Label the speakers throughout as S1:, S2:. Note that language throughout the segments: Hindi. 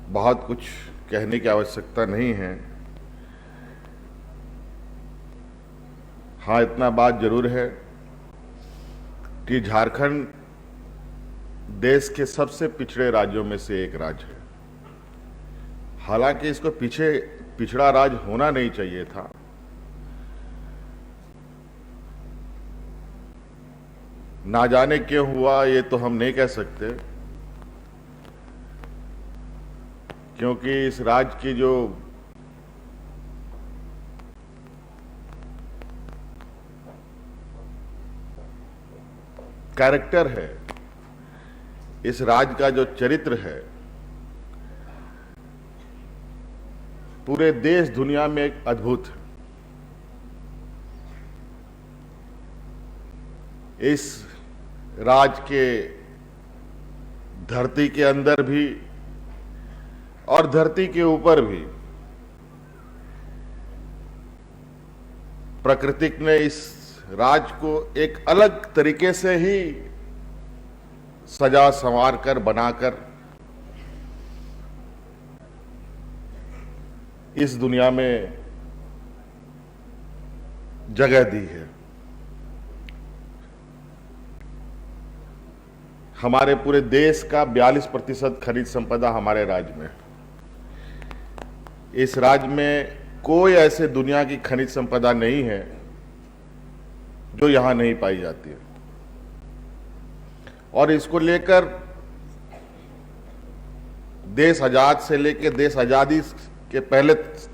S1: बहुत कुछ कहने की आवश्यकता नहीं है। हाँ, इतना बात जरूर है कि झारखंड देश के सबसे पिछड़े राज्यों में से एक राज्य है। हालांकि इसको पिछड़ा राज्य होना नहीं चाहिए था। ना जाने क्यों हुआ ये तो हम नहीं कह सकते, क्योंकि इस राज्य की जो कैरेक्टर है, इस राज्य का जो चरित्र है, पूरे देश दुनिया में एक अद्भुत है। इस राज्य के धरती के अंदर भी और धरती के ऊपर भी प्रकृति ने इस राज्य को एक अलग तरीके से ही सजा संवार कर बनाकर इस दुनिया में जगह दी है। हमारे पूरे देश का 42% खनिज संपदा हमारे राज्य में है। इस राज्य में कोई ऐसे दुनिया की खनिज संपदा नहीं है जो यहां नहीं पाई जाती है। और इसको लेकर देश आजाद से लेकर देश आजादी के पहले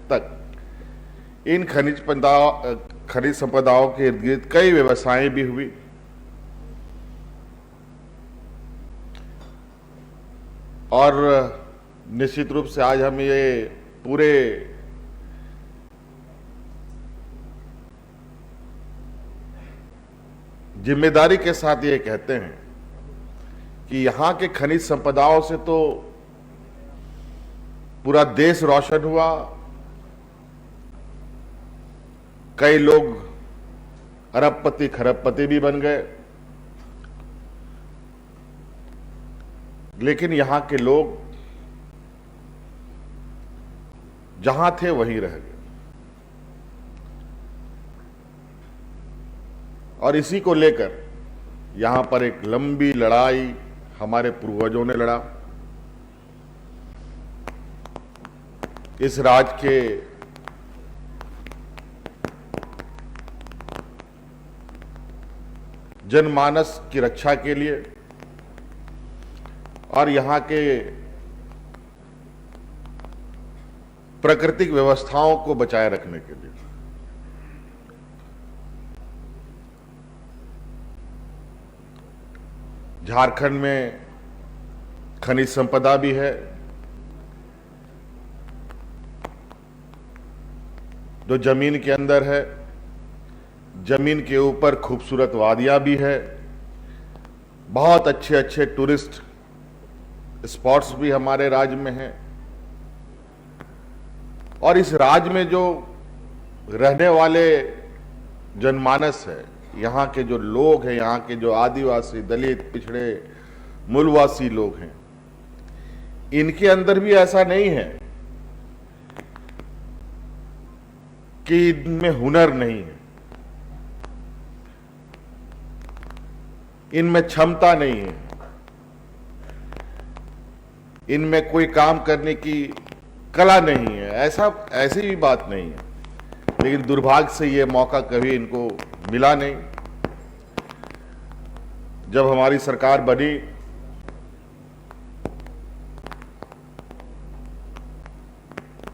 S1: तक इन खनिज संपदाओं के इर्द गिर्द कई व्यवसायें भी हुई। और निश्चित रूप से आज हम ये पूरे जिम्मेदारी के साथ ये कहते हैं कि यहां के खनिज संपदाओं से तो पूरा देश रोशन हुआ। कई लोग अरबपति खरबपति भी बन गए, लेकिन यहां के लोग जहां थे वहीं रह गए। और इसी को लेकर यहां पर एक लंबी लड़ाई हमारे पूर्वजों ने लड़ा। इस राज्य के जनमानस की रक्षा के लिए और यहां के प्राकृतिक व्यवस्थाओं को बचाए रखने के लिए। झारखंड में खनिज संपदा भी है जो जमीन के अंदर है, जमीन के ऊपर खूबसूरत वादियां भी है, बहुत अच्छे अच्छे टूरिस्ट स्पॉट्स भी हमारे राज्य में हैं। और इस राज्य में जो रहने वाले जनमानस है, यहाँ के जो लोग हैं, यहाँ के जो आदिवासी, दलित, पिछड़े, मूलवासी लोग हैं, इनके अंदर भी ऐसा नहीं है कि इनमें हुनर नहीं है, इनमें क्षमता नहीं है, इनमें कोई काम करने की कला नहीं है। ऐसी भी बात नहीं है, लेकिन दुर्भाग्य से ये मौका कभी इनको मिला नहीं। जब हमारी सरकार बनी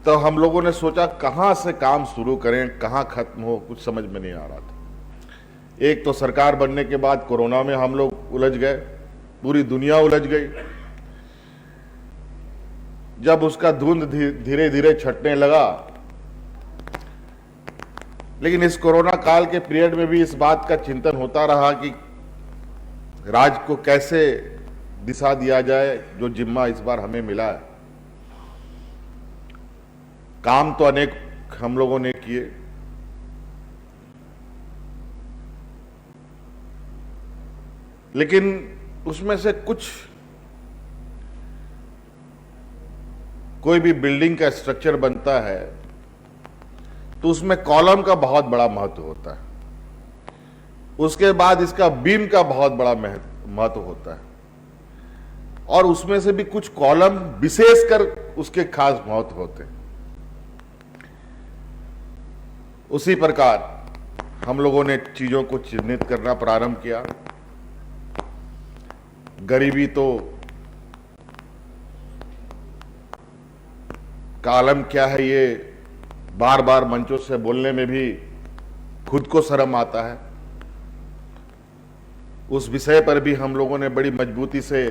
S1: तो हम लोगों ने सोचा कहां से काम शुरू करें, कहां खत्म हो, कुछ समझ में नहीं आ रहा था। एक तो सरकार बनने के बाद कोरोना में हम लोग उलझ गए, पूरी दुनिया उलझ गई। जब उसका धुंध धीरे धीरे छटने लगा, लेकिन इस कोरोना काल के पीरियड में भी इस बात का चिंतन होता रहा कि राज्य को कैसे दिशा दिया जाए, जो जिम्मा इस बार हमें मिला है। काम तो अनेक हम लोगों ने किए, लेकिन उसमें से कुछ कोई भी बिल्डिंग का स्ट्रक्चर बनता है तो उसमें कॉलम का बहुत बड़ा महत्व होता है, उसके बाद इसका बीम का बहुत बड़ा महत्व होता है, और उसमें से भी कुछ कॉलम विशेषकर उसके खास महत्व होते हैं। उसी प्रकार हम लोगों ने चीजों को चिन्हित करना प्रारंभ किया। गरीबी तो का आलम क्या है, ये बार बार मंचों से बोलने में भी खुद को शर्म आता है। उस विषय पर भी हम लोगों ने बड़ी मजबूती से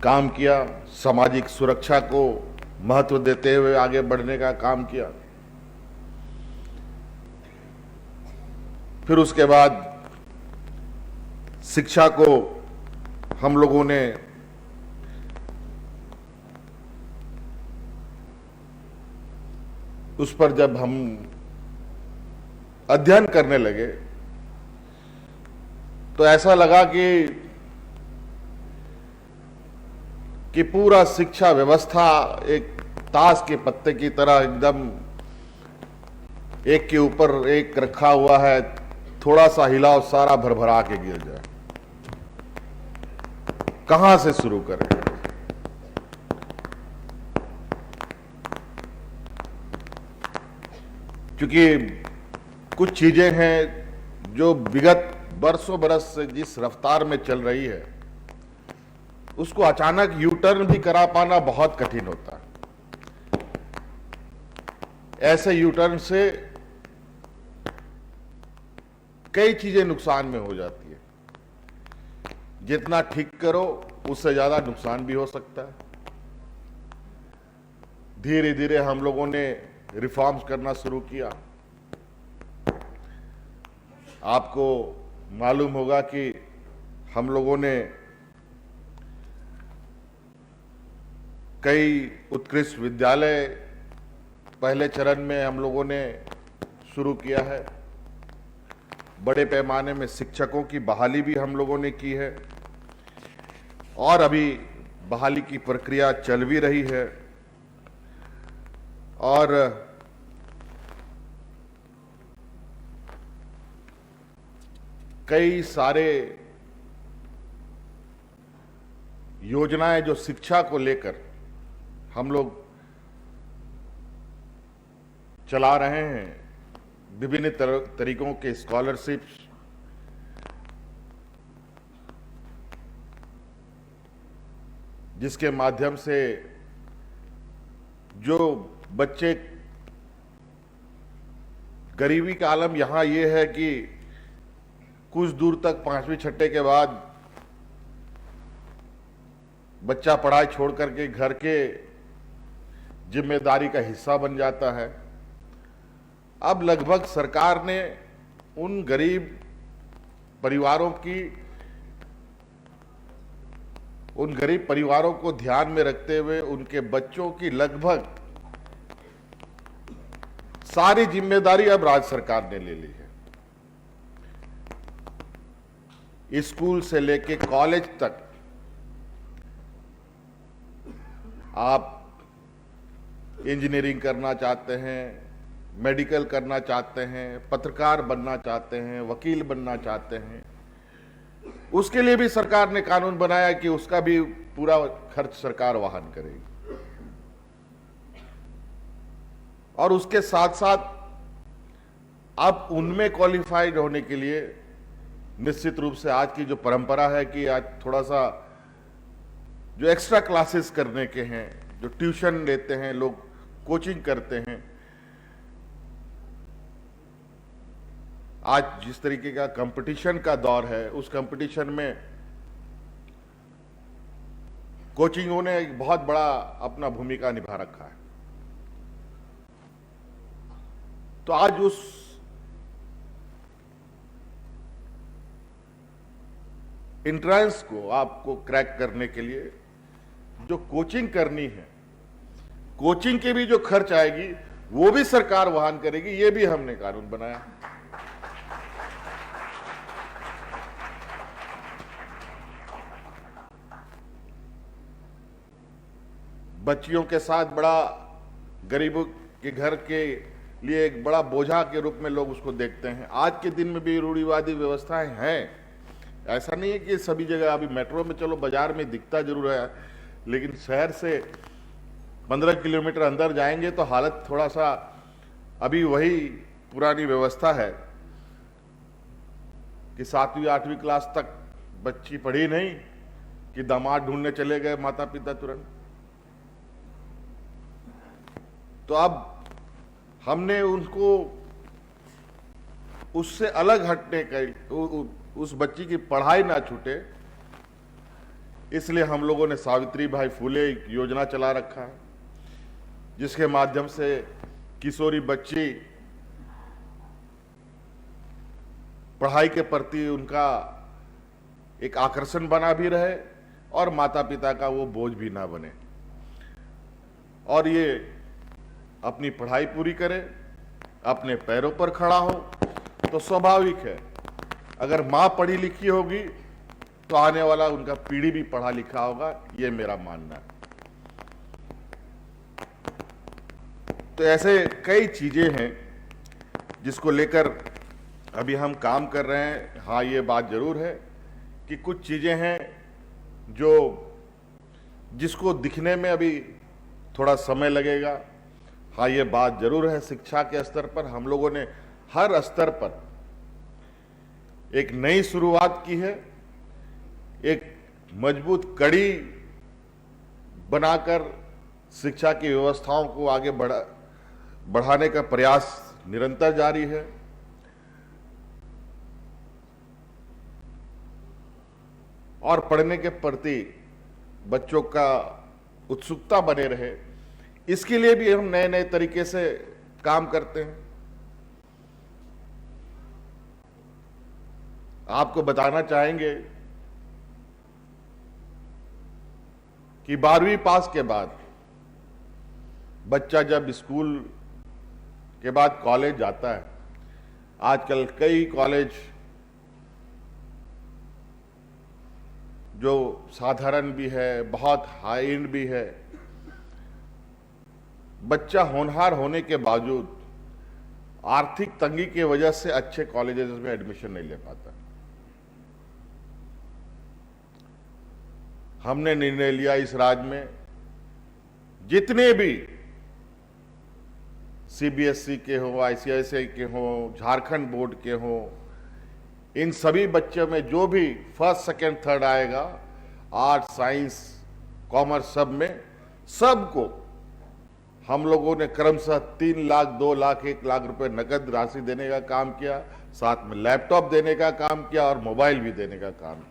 S1: काम किया, सामाजिक सुरक्षा को महत्व देते हुए आगे बढ़ने का काम किया। फिर उसके बाद शिक्षा को हम लोगों ने उस पर जब हम अध्ययन करने लगे तो ऐसा लगा कि पूरा शिक्षा व्यवस्था एक ताश के पत्ते की तरह एकदम एक के ऊपर एक रखा हुआ है, थोड़ा सा हिलाओ सारा भरभरा के गिर जाए। कहां से शुरू करें? क्योंकि कुछ चीजें हैं जो विगत बरसों बरस से जिस रफ्तार में चल रही है उसको अचानक यू टर्न भी करा पाना बहुत कठिन होता है। ऐसे यू टर्न से कई चीजें नुकसान में हो जाती है। जितना ठीक करो उससे ज्यादा नुकसान भी हो सकता है। धीरे धीरे हम लोगों ने रिफॉर्म्स करना शुरू किया। आपको मालूम होगा कि हम लोगों ने कई उत्कृष्ट विद्यालय पहले चरण में हम लोगों ने शुरू किया है। बड़े पैमाने में शिक्षकों की बहाली भी हम लोगों ने की है और अभी बहाली की प्रक्रिया चल भी रही है। और कई सारे योजनाएं जो शिक्षा को लेकर हम लोग चला रहे हैं, विभिन्न तरीकों के स्कॉलरशिप्स, जिसके माध्यम से जो बच्चे, गरीबी का आलम यहां ये है कि कुछ दूर तक 5वीं छठे के बाद बच्चा पढ़ाई छोड़ करके घर के जिम्मेदारी का हिस्सा बन जाता है। अब लगभग सरकार ने उन गरीब परिवारों को ध्यान में रखते हुए उनके बच्चों की लगभग सारी जिम्मेदारी अब राज्य सरकार ने ले ली है। स्कूल से लेके कॉलेज तक आप इंजीनियरिंग करना चाहते हैं, मेडिकल करना चाहते हैं, पत्रकार बनना चाहते हैं, वकील बनना चाहते हैं, उसके लिए भी सरकार ने कानून बनाया कि उसका भी पूरा खर्च सरकार वहन करेगी। और उसके साथ साथ अब उनमें क्वालिफाइड होने के लिए निश्चित रूप से आज की जो परंपरा है कि आज थोड़ा सा जो एक्स्ट्रा क्लासेस करने के हैं, जो ट्यूशन लेते हैं लोग, कोचिंग करते हैं, आज जिस तरीके का कंपटीशन का दौर है उस कंपटीशन में कोचिंगों ने एक बहुत बड़ा अपना भूमिका निभा रखा है। तो आज उस एंट्रेंस को आपको क्रैक करने के लिए जो कोचिंग करनी है, कोचिंग के भी जो खर्च आएगी वो भी सरकार वहन करेगी। ये भी हमने कानून बनाया। बच्चियों के साथ बड़ा गरीबों के घर के लिए एक बड़ा बोझा के रूप में लोग उसको देखते हैं। आज के दिन में भी रूढ़िवादी व्यवस्थाएं हैं, ऐसा नहीं है कि सभी जगह। अभी मेट्रो में चलो, बाजार में दिखता जरूर है, लेकिन शहर से 15 किलोमीटर अंदर जाएंगे तो हालत थोड़ा सा अभी वही पुरानी व्यवस्था है कि 7वीं 8वीं क्लास तक बच्ची पढ़ी नहीं कि दामाद ढूंढने चले गए माता पिता तुरंत। तो अब हमने उनको उससे अलग हटने का, उस बच्ची की पढ़ाई ना छूटे, इसलिए हम लोगों ने सावित्रीबाई फुले योजना चला रखा है, जिसके माध्यम से किशोरी बच्ची पढ़ाई के प्रति उनका एक आकर्षण बना भी रहे और माता पिता का वो बोझ भी ना बने, और ये अपनी पढ़ाई पूरी करे, अपने पैरों पर खड़ा हो। तो स्वाभाविक है, अगर मां पढ़ी लिखी होगी तो आने वाला उनका पीढ़ी भी पढ़ा लिखा होगा, ये मेरा मानना है। तो ऐसे कई चीजें हैं जिसको लेकर अभी हम काम कर रहे हैं। हाँ, ये बात जरूर है कि कुछ चीजें हैं जिसको दिखने में अभी थोड़ा समय लगेगा। हाँ, ये बात जरूर है, शिक्षा के स्तर पर हम लोगों ने हर स्तर पर एक नई शुरुआत की है, एक मजबूत कड़ी बनाकर शिक्षा की व्यवस्थाओं को आगे बढ़ाने का प्रयास निरंतर जारी है। और पढ़ने के प्रति बच्चों का उत्सुकता बने रहे, इसके लिए भी हम नए नए तरीके से काम करते हैं। आपको बताना चाहेंगे कि 12वीं पास के बाद बच्चा जब स्कूल के बाद कॉलेज जाता है, आजकल कई कॉलेज जो साधारण भी है, बहुत हाई एंड भी है, बच्चा होनहार होने के बावजूद आर्थिक तंगी की वजह से अच्छे कॉलेजेस में एडमिशन नहीं ले पाता। हमने निर्णय लिया इस राज्य में जितने भी सीबीएसई के हो, आईसीआईसीआई के हो, झारखंड बोर्ड के हो, इन सभी बच्चों में जो भी फर्स्ट सेकंड थर्ड आएगा, आर्ट साइंस कॉमर्स सब में, सबको हम लोगों ने क्रमशः 3 लाख 2 लाख 1 लाख रुपए नकद राशि देने का काम किया, साथ में लैपटॉप देने का काम किया और मोबाइल भी देने का काम किया।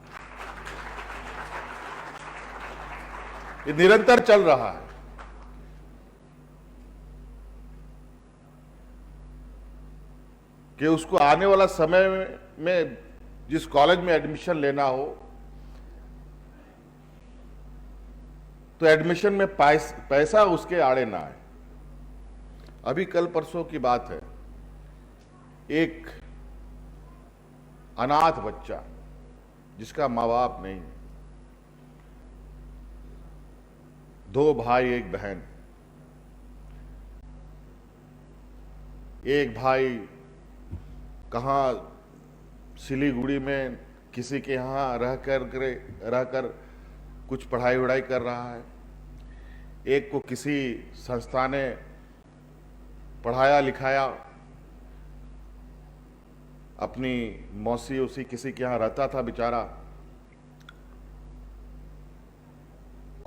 S1: ये निरंतर चल रहा है। कि उसको आने वाला समय में जिस कॉलेज में एडमिशन लेना हो तो एडमिशन में पैसा उसके आड़े ना आए। अभी कल परसों की बात है, एक अनाथ बच्चा जिसका माँ बाप नहीं, 2 भाई 1 बहन, एक भाई कहाँ सिलीगुड़ी में किसी के यहाँ रहकर कुछ पढ़ाई वढ़ाई कर रहा है, एक को किसी संस्था ने पढ़ाया लिखाया, अपनी मौसी उसी किसी के यहाँ रहता था बेचारा,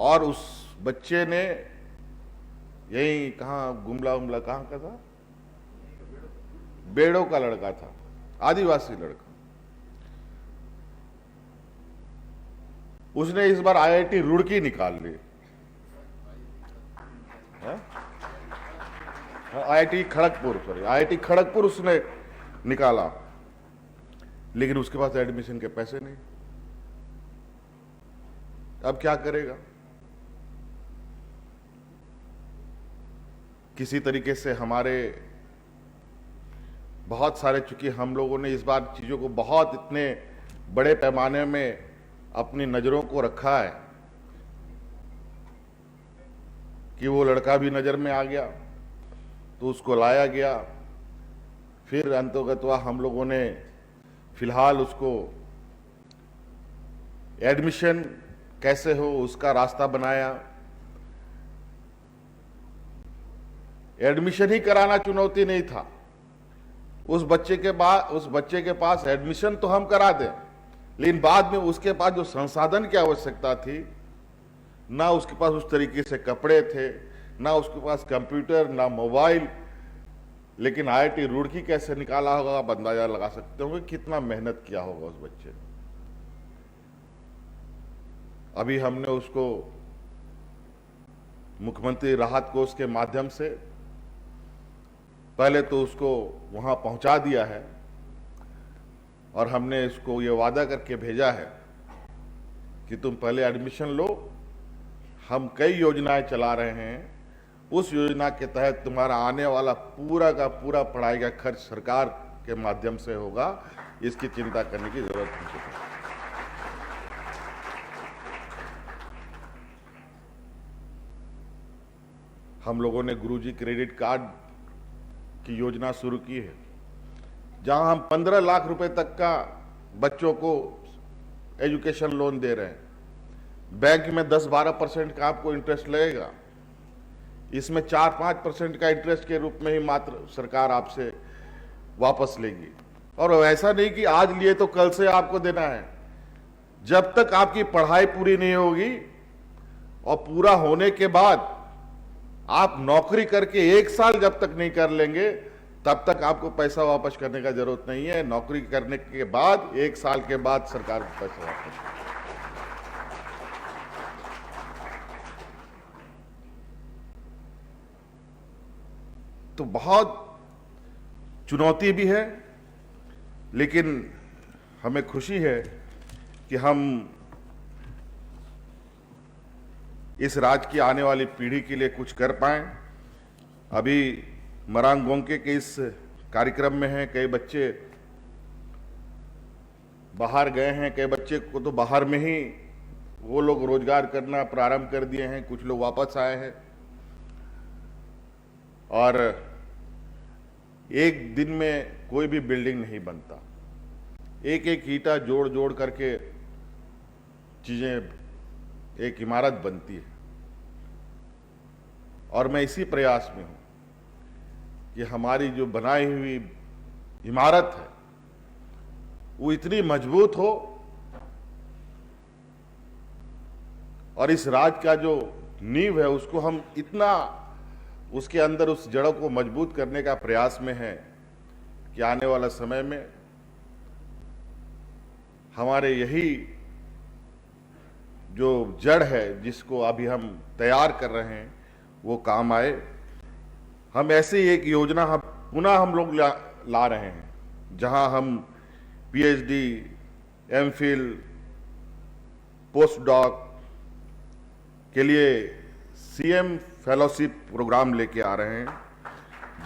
S1: और उस बच्चे ने यही कहाँ गुमला उमला कहाँ का था, बेड़ों का लड़का था, आदिवासी लड़का। उसने इस बार आईआईटी रुड़की निकाल ली, आईआईटी खड़गपुर उसने निकाला, लेकिन उसके पास एडमिशन के पैसे नहीं। अब क्या करेगा? किसी तरीके से हमारे बहुत सारे, चूंकि हम लोगों ने इस बार चीज़ों को बहुत इतने बड़े पैमाने में अपनी नज़रों को रखा है, कि वो लड़का भी नज़र में आ गया, तो उसको लाया गया। फिर अंततः हम लोगों ने फिलहाल उसको एडमिशन कैसे हो उसका रास्ता बनाया। एडमिशन ही कराना चुनौती नहीं था। उस बच्चे के पास एडमिशन तो हम करा दें, लेकिन बाद में उसके पास जो संसाधन की आवश्यकता थी, ना उसके पास उस तरीके से कपड़े थे, ना उसके पास कंप्यूटर, ना मोबाइल। लेकिन IIT रुड़की कैसे निकाला होगा आप अंदाजा लगा सकते होंगे कितना मेहनत किया होगा उस बच्चे ने। अभी हमने उसको मुख्यमंत्री राहत कोष के माध्यम से पहले तो उसको वहां पहुंचा दिया है, और हमने इसको ये वादा करके भेजा है कि तुम पहले एडमिशन लो। हम कई योजनाएं चला रहे हैं, उस योजना के तहत तुम्हारा आने वाला पूरा का पूरा पढ़ाई का खर्च सरकार के माध्यम से होगा। इसकी चिंता करने की जरूरत नहीं है। हम लोगों ने गुरुजी क्रेडिट कार्ड की योजना शुरू की है, जहां हम 15 लाख रुपए तक का बच्चों को एजुकेशन लोन दे रहे हैं। बैंक में 10-12% का आपको इंटरेस्ट लगेगा, इसमें 4-5% का इंटरेस्ट के रूप में ही मात्र सरकार आपसे वापस लेगी। और ऐसा नहीं कि आज लिए तो कल से आपको देना है। जब तक आपकी पढ़ाई पूरी नहीं होगी और पूरा होने के बाद आप नौकरी करके 1 साल जब तक नहीं कर लेंगे, तब तक आपको पैसा वापस करने का जरूरत नहीं है। नौकरी करने के बाद 1 साल के बाद सरकार को पैसा वापस। तो बहुत चुनौती भी है, लेकिन हमें खुशी है कि हम इस राज्य की आने वाली पीढ़ी के लिए कुछ कर पाए। अभी मरांग गोंके के इस कार्यक्रम में हैं, कई बच्चे बाहर गए हैं, कई बच्चे को तो बाहर में ही वो लोग रोजगार करना प्रारंभ कर दिए हैं, कुछ लोग वापस आए हैं। और एक दिन में कोई भी बिल्डिंग नहीं बनता, एक एक ईंटा जोड़ जोड़ करके चीजें, एक इमारत बनती है। और मैं इसी प्रयास में हूं कि हमारी जो बनाई हुई इमारत है वो इतनी मजबूत हो, और इस राज्य का जो नींव है उसको हम इतना उसके अंदर उस जड़ों को मजबूत करने का प्रयास में है कि आने वाला समय में हमारे यही जो जड़ है जिसको अभी हम तैयार कर रहे हैं वो काम आए। हम ऐसे ही एक योजना पुनः हम लोग ला रहे हैं, जहां हम PhD, MPhil, पोस्ट डॉक के लिए CM फेलोशिप प्रोग्राम लेके आ रहे हैं,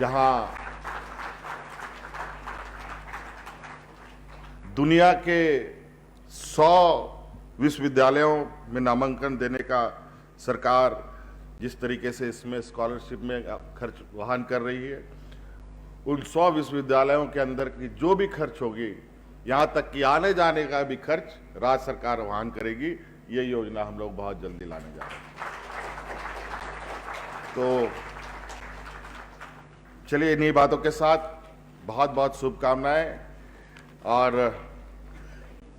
S1: जहां दुनिया के 100 विश्वविद्यालयों में नामांकन देने का सरकार जिस तरीके से इसमें स्कॉलरशिप में खर्च वहन कर रही है, उन 100 विश्वविद्यालयों के अंदर की जो भी खर्च होगी, यहां तक कि आने जाने का भी खर्च राज्य सरकार वहन करेगी। ये योजना हम लोग बहुत जल्दी लाने जा रहे हैं। तो चलिए, इन्हीं बातों के साथ बहुत बहुत शुभकामनाएं। और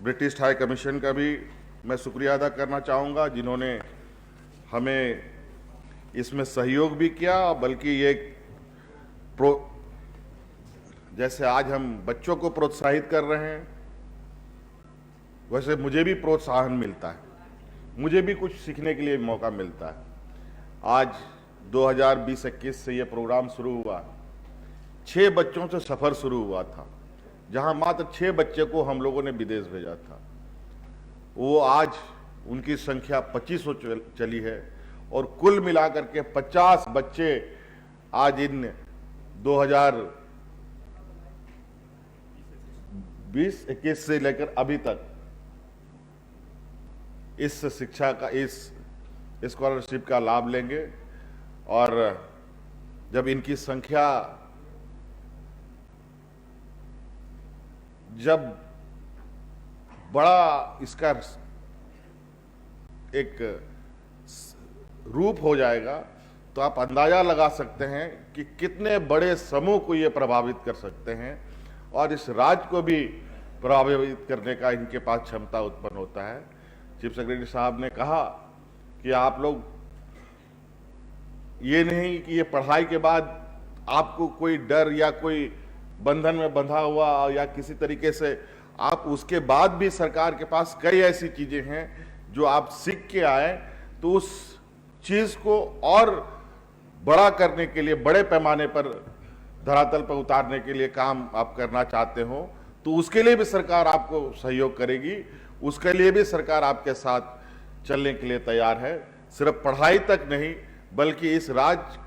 S1: ब्रिटिश हाई कमीशन का भी मैं शुक्रिया अदा करना चाहूँगा, जिन्होंने हमें इसमें सहयोग भी किया, बल्कि ये जैसे आज हम बच्चों को प्रोत्साहित कर रहे हैं, वैसे मुझे भी प्रोत्साहन मिलता है, मुझे भी कुछ सीखने के लिए मौका मिलता है। आज 2020-21 से ये प्रोग्राम शुरू हुआ, 6 बच्चों से सफ़र शुरू हुआ था, जहां मात्र 6 बच्चे को हम लोगों ने विदेश भेजा था। वो आज उनकी संख्या 2500 चली है, और कुल मिलाकर के 50 बच्चे आज इन 2020-21 से लेकर अभी तक इस शिक्षा का, इस स्कॉलरशिप का लाभ लेंगे। और जब इनकी संख्या जब बड़ा इसका एक रूप हो जाएगा तो आप अंदाजा लगा सकते हैं कि कितने बड़े समूह को ये प्रभावित कर सकते हैं और इस राज्य को भी प्रभावित करने का इनके पास क्षमता उत्पन्न होता है। चीफ सेक्रेटरी साहब ने कहा कि आप लोग ये नहीं कि ये पढ़ाई के बाद आपको कोई डर या कोई बंधन में बंधा हुआ या किसी तरीके से आप उसके बाद भी सरकार के पास कई ऐसी चीजें हैं जो आप सीख के आए तो उस चीज को और बड़ा करने के लिए, बड़े पैमाने पर धरातल पर उतारने के लिए काम आप करना चाहते हो तो उसके लिए भी सरकार आपको सहयोग करेगी, उसके लिए भी सरकार आपके साथ चलने के लिए तैयार है। सिर्फ पढ़ाई तक नहीं बल्कि इस राज्य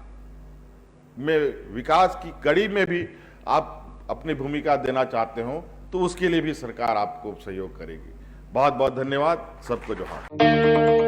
S1: में विकास की कड़ी में भी आप अपनी भूमिका देना चाहते हो तो उसके लिए भी सरकार आपको सहयोग करेगी। बहुत बहुत धन्यवाद, सबको जोहार।